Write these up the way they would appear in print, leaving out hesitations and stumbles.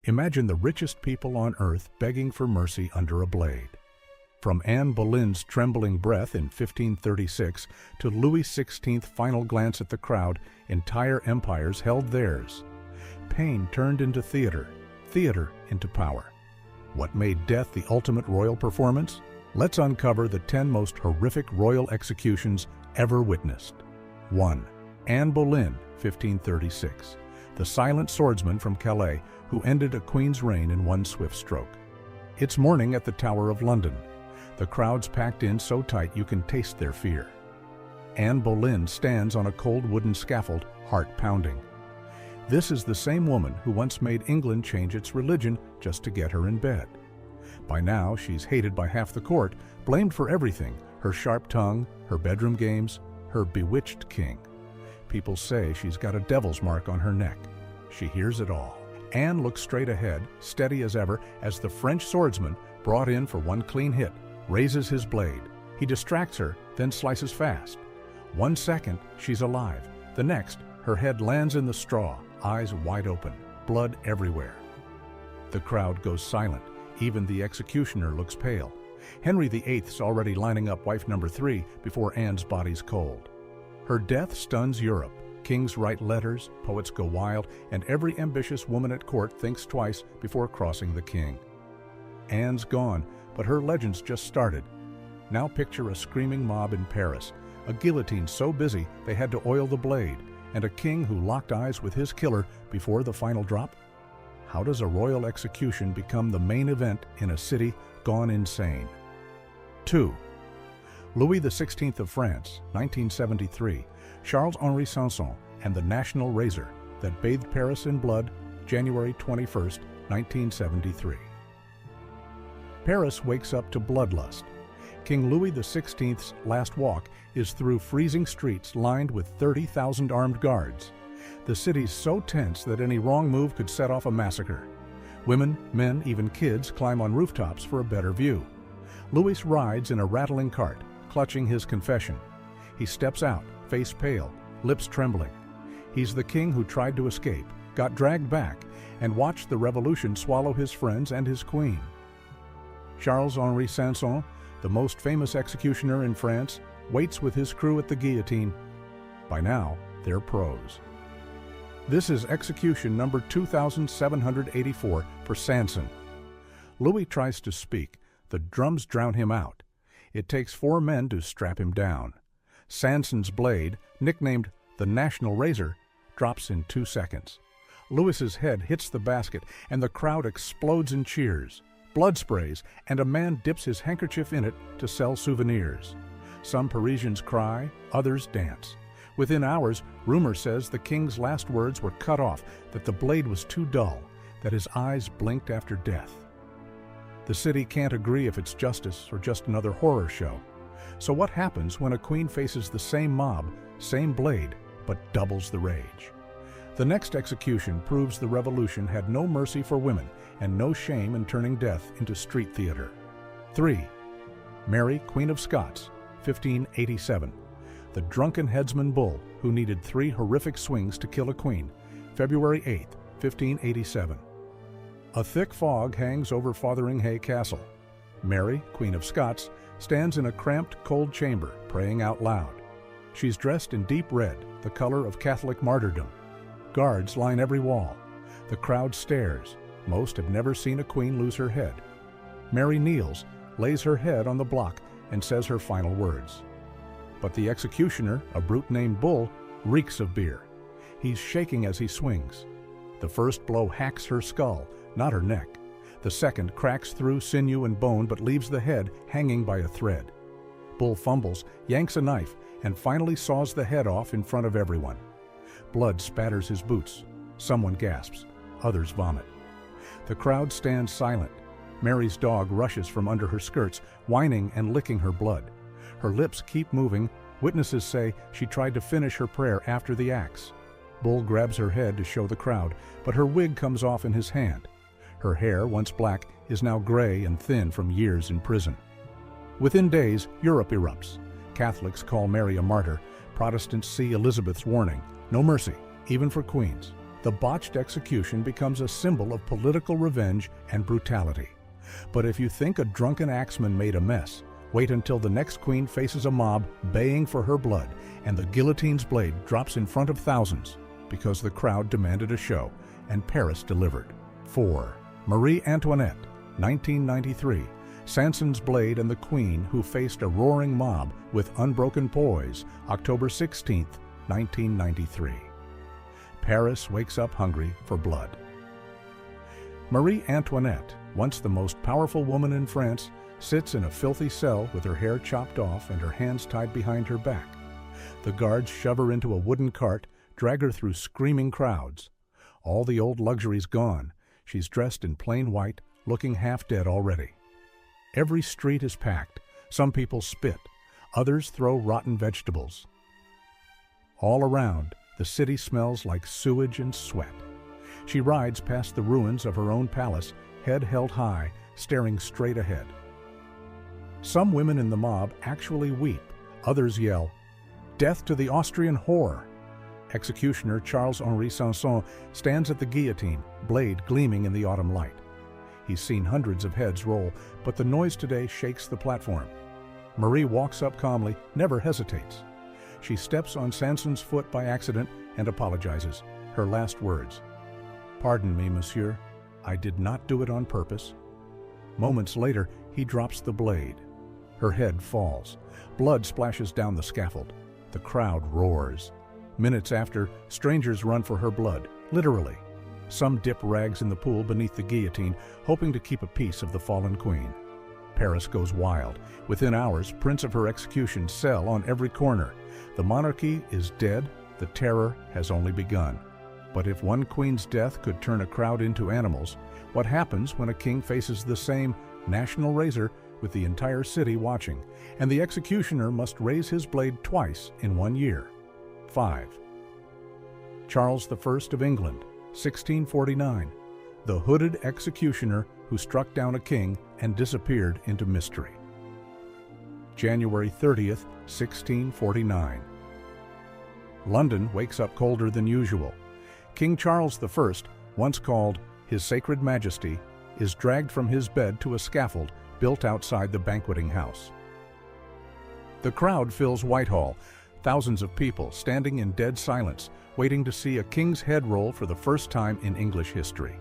Imagine the richest people on earth begging for mercy under a blade. From Anne Boleyn's trembling breath in 1536 to Louis XVI's final glance at the crowd, entire empires held theirs. Pain turned into theater, theater into power. What made death the ultimate royal performance? Let's uncover the 10 most horrific royal executions ever witnessed. 1. Anne Boleyn, 1536. The silent swordsman from Calais who ended a queen's reign in one swift stroke. It's morning at the Tower of London. The crowd's packed in so tight you can taste their fear. Anne Boleyn stands on a cold wooden scaffold, heart pounding. This is the same woman who once made England change its religion just to get her in bed. By now, she's hated by half the court, blamed for everything: her sharp tongue, her bedroom games, her bewitched king. People say she's got a devil's mark on her neck. She hears it all. Anne looks straight ahead, steady as ever, as the French swordsman, brought in for one clean hit, raises his blade. He distracts her, then slices fast. 1 second, she's alive. The next, her head lands in the straw, eyes wide open, blood everywhere. The crowd goes silent. Even the executioner looks pale. Henry VIII's already lining up wife number 3 before Anne's body's cold. Her death stuns Europe. Kings write letters, poets go wild, and every ambitious woman at court thinks twice before crossing the king. Anne's gone, but her legend's just started. Now picture a screaming mob in Paris, a guillotine so busy they had to oil the blade, and a king who locked eyes with his killer before the final drop. How does a royal execution become the main event in a city gone insane? 2. Louis XVI of France, 1973, Charles-Henri Sanson and the National Razor that bathed Paris in blood, January 21, 1973. Paris wakes up to bloodlust. King Louis XVI's last walk is through freezing streets lined with 30,000 armed guards. The city's so tense that any wrong move could set off a massacre. Women, men, even kids climb on rooftops for a better view. Louis rides in a rattling cart, clutching his confession. He steps out, face pale, lips trembling. He's the king who tried to escape, got dragged back, and watched the revolution swallow his friends and his queen. Charles-Henri Sanson, the most famous executioner in France, waits with his crew at the guillotine. By now, they're pros. This is execution number 2784 for Sanson. Louis tries to speak. The drums drown him out. It takes 4 men to strap him down. Sanson's blade, nicknamed the National Razor, drops in 2 seconds. Louis's head hits the basket, and the crowd explodes in cheers. Blood sprays, and a man dips his handkerchief in it to sell souvenirs. Some Parisians cry, others dance. Within hours, rumor says the king's last words were cut off, that the blade was too dull, that his eyes blinked after death. The city can't agree if it's justice or just another horror show. So what happens when a queen faces the same mob, same blade, but doubles the rage? The next execution proves the revolution had no mercy for women and no shame in turning death into street theater. 3. Mary, Queen of Scots, 1587. The drunken headsman bull who needed 3 horrific swings to kill a queen, February 8, 1587. A thick fog hangs over Fotheringhay Castle. Mary, Queen of Scots, stands in a cramped, cold chamber, praying out loud. She's dressed in deep red, the color of Catholic martyrdom. Guards line every wall. The crowd stares. Most have never seen a queen lose her head. Mary kneels, lays her head on the block, and says her final words. But the executioner, a brute named Bull, reeks of beer. He's shaking as he swings. The first blow hacks her skull, not her neck. The second cracks through sinew and bone but leaves the head hanging by a thread. Bull fumbles, yanks a knife, and finally saws the head off in front of everyone. Blood spatters his boots. Someone gasps. Others vomit. The crowd stands silent. Mary's dog rushes from under her skirts, whining and licking her blood. Her lips keep moving. Witnesses say she tried to finish her prayer after the axe. Bull grabs her head to show the crowd, but her wig comes off in his hand. Her hair, once black, is now gray and thin from years in prison. Within days, Europe erupts. Catholics call Mary a martyr. Protestants see Elizabeth's warning: no mercy, even for queens. The botched execution becomes a symbol of political revenge and brutality. But if you think a drunken axeman made a mess, wait until the next queen faces a mob baying for her blood, and the guillotine's blade drops in front of thousands, because the crowd demanded a show, and Paris delivered. 4. Marie Antoinette, 1993. Sanson's blade and the queen who faced a roaring mob with unbroken poise, October 16, 1993. Paris wakes up hungry for blood. Marie Antoinette, once the most powerful woman in France, sits in a filthy cell with her hair chopped off and her hands tied behind her back. The guards shove her into a wooden cart, drag her through screaming crowds. All the old luxury's gone. She's dressed in plain white, looking half dead already. Every street is packed. Some people spit. Others throw rotten vegetables. All around, the city smells like sewage and sweat. She rides past the ruins of her own palace, head held high, staring straight ahead. Some women in the mob actually weep. Others yell, "Death to the Austrian whore!" Executioner Charles-Henri Sanson stands at the guillotine, blade gleaming in the autumn light. He's seen hundreds of heads roll, but the noise today shakes the platform. Marie walks up calmly, never hesitates. She steps on Sanson's foot by accident and apologizes. Her last words, "Pardon me, monsieur. I did not do it on purpose." Moments later, he drops the blade. Her head falls. Blood splashes down the scaffold. The crowd roars. Minutes after, strangers run for her blood, literally. Some dip rags in the pool beneath the guillotine, hoping to keep a piece of the fallen queen. Paris goes wild. Within hours, prints of her execution sell on every corner. The monarchy is dead. The terror has only begun. But if one queen's death could turn a crowd into animals, what happens when a king faces the same national razor with the entire city watching, and the executioner must raise his blade twice in 1 year? 5. Charles I of England, 1649. The hooded executioner who struck down a king and disappeared into mystery. January 30th, 1649. London wakes up colder than usual. King Charles I, once called His Sacred Majesty, is dragged from his bed to a scaffold built outside the banqueting house. The crowd fills Whitehall, thousands of people standing in dead silence, waiting to see a king's head roll for the first time in English history.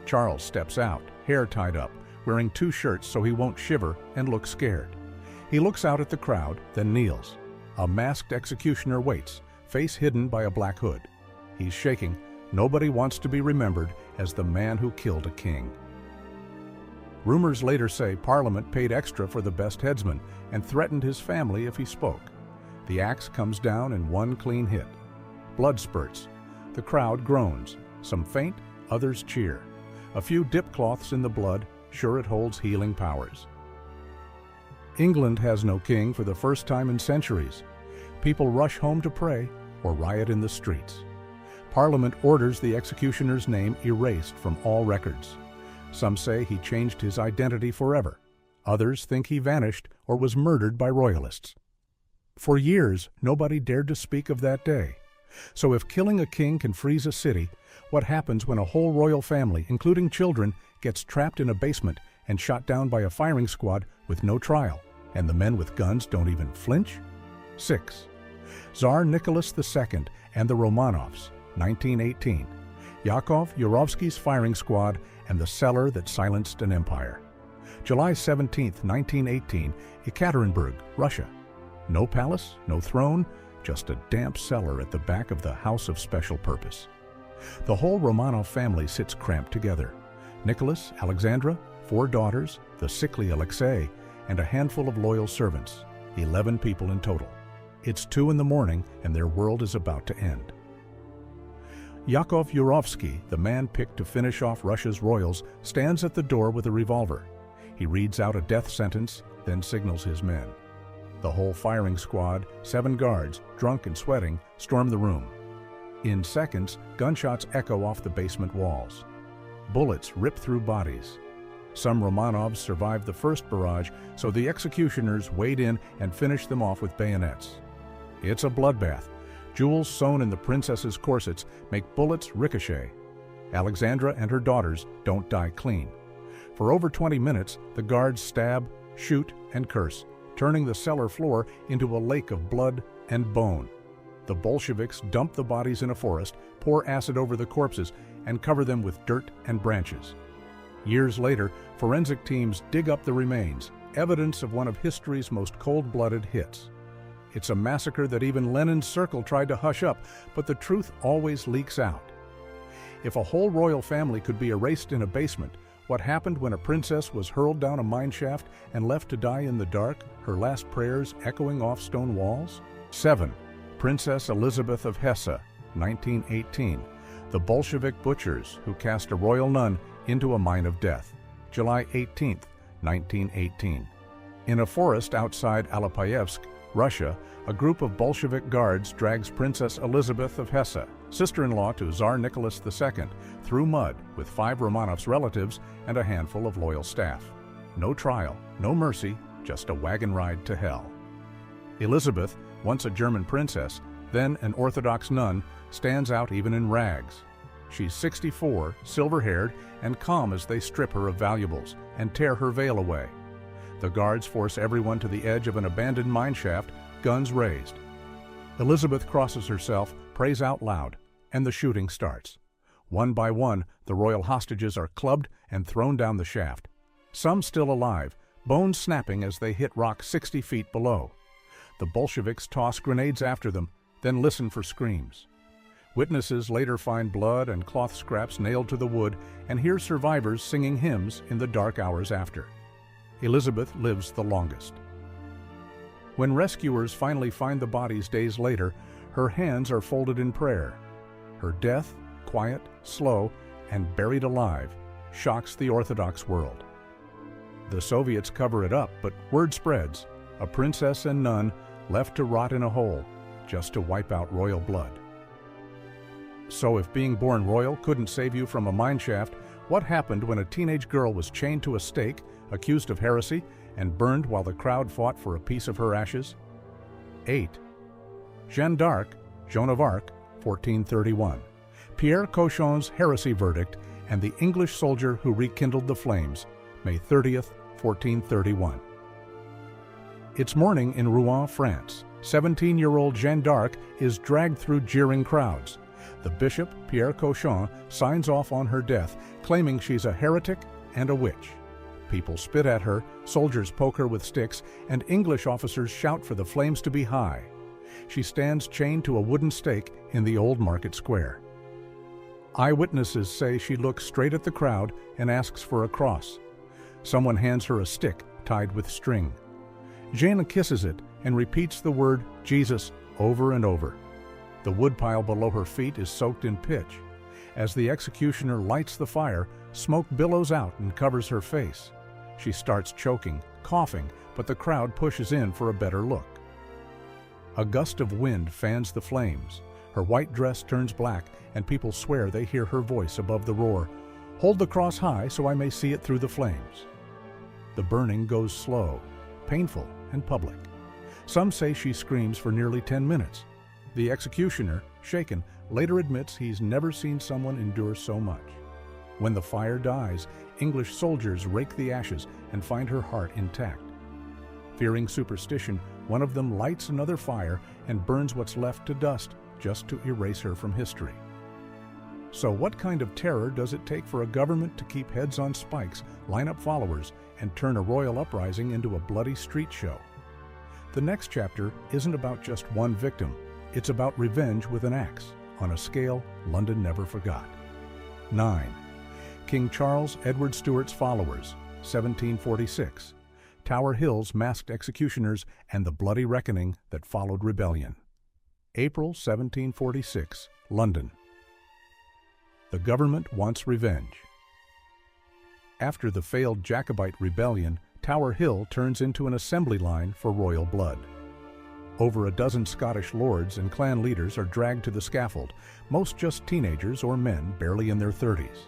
Charles steps out, hair tied up, wearing 2 shirts so he won't shiver and look scared. He looks out at the crowd, then kneels. A masked executioner waits, face hidden by a black hood. He's shaking. Nobody wants to be remembered as the man who killed a king. Rumors later say Parliament paid extra for the best headsman and threatened his family if he spoke. The axe comes down in one clean hit. Blood spurts. The crowd groans. Some faint, others cheer. A few dip cloths in the blood, sure it holds healing powers. England has no king for the first time in centuries. People rush home to pray or riot in the streets. Parliament orders the executioner's name erased from all records. Some say he changed his identity forever. Others think he vanished or was murdered by royalists. For years, nobody dared to speak of that day. So if killing a king can freeze a city, what happens when a whole royal family, including children, gets trapped in a basement and shot down by a firing squad with no trial, and the men with guns don't even flinch? 6. Tsar Nicholas II and the Romanovs, 1918. Yakov Yurovsky's firing squad and the cellar that silenced an empire. July 17, 1918, Ekaterinburg, Russia. No palace, no throne, just a damp cellar at the back of the House of Special Purpose. The whole Romanov family sits cramped together. Nicholas, Alexandra, 4 daughters, the sickly Alexei, and a handful of loyal servants, 11 people in total. It's 2 in the morning and their world is about to end. Yakov Yurovsky, the man picked to finish off Russia's royals, stands at the door with a revolver. He reads out a death sentence, then signals his men. The whole firing squad, 7 guards, drunk and sweating, storm the room. In seconds, gunshots echo off the basement walls. Bullets rip through bodies. Some Romanovs survived the first barrage, so the executioners wade in and finish them off with bayonets. It's a bloodbath. Jewels sewn in the princess's corsets make bullets ricochet. Alexandra and her daughters don't die clean. For over 20 minutes, the guards stab, shoot, and curse, turning the cellar floor into a lake of blood and bone. The Bolsheviks dump the bodies in a forest, pour acid over the corpses, and cover them with dirt and branches. Years later, forensic teams dig up the remains, evidence of one of history's most cold-blooded hits. It's a massacre that even Lenin's circle tried to hush up, but the truth always leaks out. If a whole royal family could be erased in a basement, what happened when a princess was hurled down a mine shaft and left to die in the dark, her last prayers echoing off stone walls? 7. Princess Elizabeth of Hesse, 1918. The Bolshevik butchers who cast a royal nun into a mine of death. July 18, 1918. In a forest outside Alapayevsk, Russia, a group of Bolshevik guards drags Princess Elizabeth of Hesse, sister-in-law to Tsar Nicholas II, through mud with 5 Romanovs' relatives and a handful of loyal staff. No trial, no mercy, just a wagon ride to hell. Elizabeth, once a German princess, then an Orthodox nun, stands out even in rags. She's 64, silver-haired, and calm as they strip her of valuables and tear her veil away. The guards force everyone to the edge of an abandoned mine shaft, guns raised. Elizabeth crosses herself, prays out loud, and the shooting starts. One by one, the royal hostages are clubbed and thrown down the shaft. Some still alive, bones snapping as they hit rock 60 feet below. The Bolsheviks toss grenades after them, then listen for screams. Witnesses later find blood and cloth scraps nailed to the wood and hear survivors singing hymns in the dark hours after. Elizabeth lives the longest. When rescuers finally find the bodies days later, her hands are folded in prayer. Her death, quiet, slow, and buried alive, shocks the Orthodox world. The Soviets cover it up, but word spreads, a princess and nun left to rot in a hole, just to wipe out royal blood. So if being born royal couldn't save you from a mine shaft, what happened when a teenage girl was chained to a stake, accused of heresy, and burned while the crowd fought for a piece of her ashes? 8. Jeanne d'Arc, Joan of Arc, 1431. Pierre Cochon's heresy verdict and the English soldier who rekindled the flames, May 30th, 1431. It's morning in Rouen, France. 17-year-old Jeanne d'Arc is dragged through jeering crowds. The bishop, Pierre Cochon, signs off on her death, claiming she's a heretic and a witch. People spit at her, soldiers poke her with sticks, and English officers shout for the flames to be high. She stands chained to a wooden stake in the old market square. Eyewitnesses say she looks straight at the crowd and asks for a cross. Someone hands her a stick tied with string. Jeanne kisses it and repeats the word Jesus over and over. The woodpile below her feet is soaked in pitch. As the executioner lights the fire, smoke billows out and covers her face. She starts choking, coughing, but the crowd pushes in for a better look. A gust of wind fans the flames. Her white dress turns black, and people swear they hear her voice above the roar, "Hold the cross high so I may see it through the flames." The burning goes slow, painful, and public. Some say she screams for nearly 10 minutes. The executioner, shaken, later admits he's never seen someone endure so much. When the fire dies, English soldiers rake the ashes and find her heart intact. Fearing superstition, one of them lights another fire and burns what's left to dust, just to erase her from history. So what kind of terror does it take for a government to keep heads on spikes, line up followers, and turn a royal uprising into a bloody street show? The next chapter isn't about just one victim. It's about revenge with an axe, on a scale London never forgot. 9. King Charles Edward Stuart's followers, 1746. Tower Hill's masked executioners and the bloody reckoning that followed rebellion. April 1746, London. The government wants revenge. After the failed Jacobite rebellion, Tower Hill turns into an assembly line for royal blood. Over a dozen Scottish lords and clan leaders are dragged to the scaffold, most just teenagers or men barely in their 30s.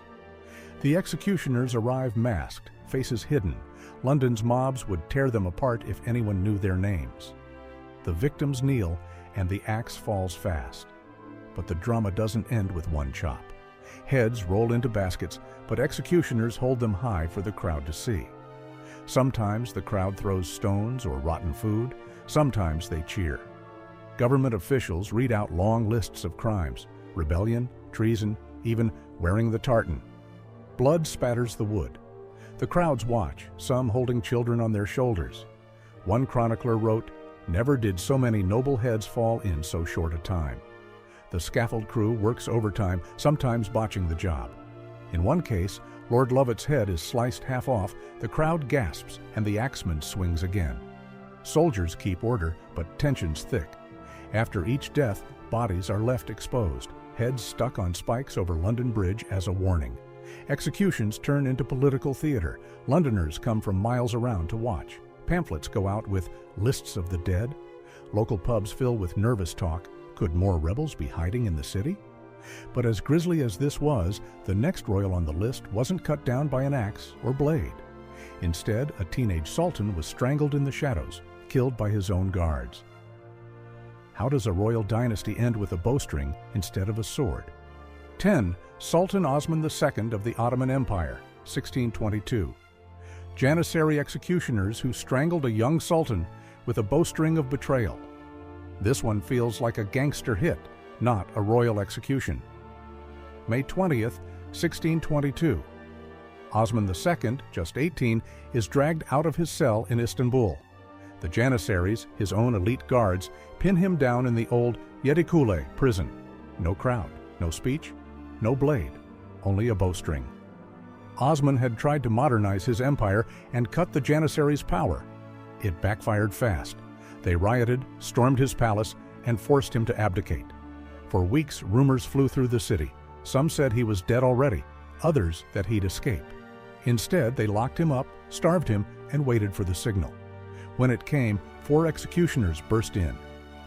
The executioners arrive masked, faces hidden. London's mobs would tear them apart if anyone knew their names. The victims kneel, and the axe falls fast. But the drama doesn't end with one chop. Heads roll into baskets, but executioners hold them high for the crowd to see. Sometimes the crowd throws stones or rotten food, sometimes they cheer. Government officials read out long lists of crimes: rebellion, treason, even wearing the tartan. Blood spatters the wood. The crowds watch, some holding children on their shoulders. One chronicler wrote, "Never did so many noble heads fall in so short a time." The scaffold crew works overtime, sometimes botching the job. In one case, Lord Lovat's head is sliced half off, the crowd gasps, and the axeman swings again. Soldiers keep order, but tension's thick. After each death, bodies are left exposed, heads stuck on spikes over London Bridge as a warning. Executions turn into political theater. Londoners come from miles around to watch. Pamphlets go out with lists of the dead. Local pubs fill with nervous talk. Could more rebels be hiding in the city? But as grisly as this was, the next royal on the list wasn't cut down by an axe or blade. Instead, a teenage sultan was strangled in the shadows, killed by his own guards. How does a royal dynasty end with a bowstring instead of a sword? 10. Sultan Osman II of the Ottoman Empire, 1622. Janissary executioners who strangled a young sultan with a bowstring of betrayal. This one feels like a gangster hit, not a royal execution. May 20th, 1622. Osman II, just 18, is dragged out of his cell in Istanbul. The Janissaries, his own elite guards, pin him down in the old Yedikule prison. No crowd, no speech, no blade, only a bowstring. Osman had tried to modernize his empire and cut the Janissaries' power. It backfired fast. They rioted, stormed his palace, and forced him to abdicate. For weeks, rumors flew through the city. Some said he was dead already, others that he'd escaped. Instead, they locked him up, starved him, and waited for the signal. When it came, 4 executioners burst in.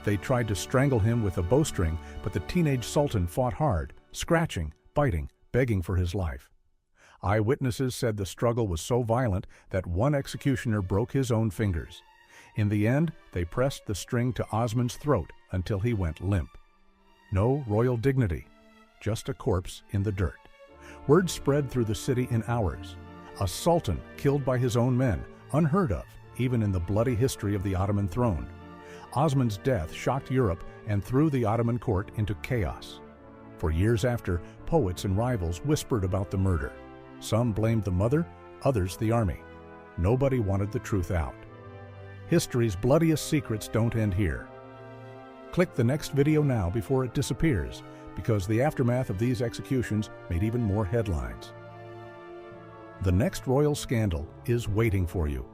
They tried to strangle him with a bowstring, but the teenage sultan fought hard, scratching, biting, begging for his life. Eyewitnesses said the struggle was so violent that one executioner broke his own fingers. In the end, they pressed the string to Osman's throat until he went limp. No royal dignity, just a corpse in the dirt. Word spread through the city in hours. A sultan killed by his own men, unheard of, even in the bloody history of the Ottoman throne. Osman's death shocked Europe and threw the Ottoman court into chaos. For years after, poets and rivals whispered about the murder. Some blamed the mother, others the army. Nobody wanted the truth out. History's bloodiest secrets don't end here. Click the next video now before it disappears, because the aftermath of these executions made even more headlines. The next royal scandal is waiting for you.